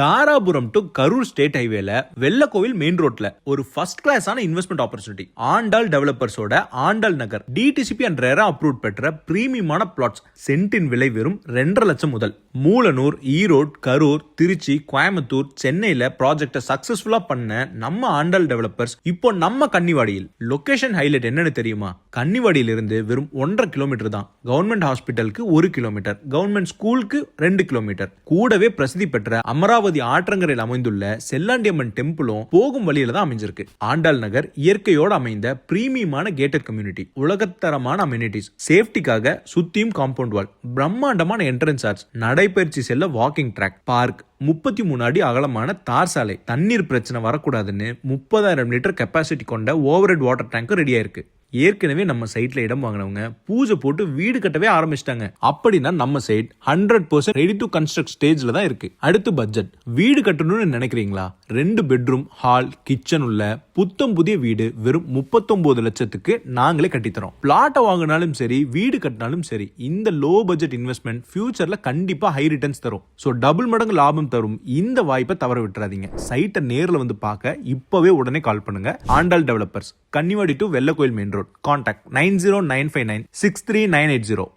Dharapuram to Karur state ஹைவேல Vellakovil main ரோட்ல ஒரு ஃபர்ஸ்ட் கிளாஸான இன்வெஸ்ட்மெண்ட் ஆப்பர்ச்சுனிட்டி. ஆண்டாள் டெவலப்பர்ஸோட Andal Nagar DTCP and RERA approve பெற்ற பிரீமியமான பிளாட்ஸ். சென்டின் விலை வெறும் 2.5 லட்சம் முதல். மூலனூர், ஈரோடு, கரூர், திருச்சி, கோயம்புத்தூர், சென்னையில ப்ராஜெக்ட சக்சஸ்ஃபுல்லா பண்ண நம்ம ஆண்டாள் டெவலப்பர்ஸ் இப்போ நம்ம கன்னிவாடியில். லொகேஷன் ஹைலைட் என்னன்னு தெரியுமா? கன்னிவாடியில இருந்து வெறும் 1.5 கிலோமீட்டர் தான். கவர்மெண்ட் ஹாஸ்பிட்டலுக்கு 1 கிலோமீட்டர், கவர்மெண்ட் ஸ்கூலுக்கு 2 கிலோமீட்டர். கூடவே பிரசித்தி பெற்ற அமராவதி ஆற்றங்கரையில் அமைந்துள்ள செல்லாண்டியம்மன் டெம்பிளும் போகும் வழியில தான் அமைஞ்சிருக்கு. ஆண்டாள் நகர் இயற்கையோடு அமைந்த பிரீமியமான கேட்டட் கம்யூனிட்டி, உலகத்தரமான அம்யூனிட்டிஸ், சேஃப்டிக்காக சுத்தியும் காம்பவுண்ட் வால், பிரம்மாண்டமான என்ட்ரன்ஸ் ஆர்ச், நடைபயிற்சி செல்ல வாக்கிங் ட்ராக், பார்க், 33 அடி அகலமான தார் சாலை, தண்ணீர் பிரச்சனை வரக்கூடாதுன்னு 30,000 லிட்டர் கெப்பாசிட்டி கொண்ட ஓவர்ஹெட் வாட்டர் டேங்க் ரெடியா இருக்கு. ஏற்கனவே நம்ம சைட்ல இடம் வாங்கினவங்க பூஜை போட்டு வீடு கட்டவே ஆரம்பிச்சிட்டாங்க. அப்படின்னா நம்ம சைட் 100% ரெடி டு கன்ஸ்ட்ரக்ட் ஸ்டேஜ்ல தான் இருக்கு. அடுத்து பட்ஜெட். வீடு கட்டணும்னு நினைக்கிறீங்களா? 2 பெட்ரூம், ஹால், கிச்சன் உள்ள புத்தம் புதிய வீடு வெறும் 39 லட்சத்துக்கு நாங்களே கட்டித்தரோம். பிளாட்டை வாங்கினாலும் சரி, வீடு கட்டினாலும் சரி, இந்த லோ பட்ஜெட் இன்வெஸ்ட்மெண்ட் ஃபியூச்சர்ல கண்டிப்பா ஹை ரிட்டர்ன்ஸ் தரும். ஸோ டபுள் மடங்கு லாபம் தரும் இந்த வாய்ப்பை தவற விட்டுறாதீங்க. சைட்டை நேரில் வந்து பார்க்க இப்பவே உடனே கால் பண்ணுங்க. Andal developers, Kannivadi to Vellakoil main road. Contact 9095963980.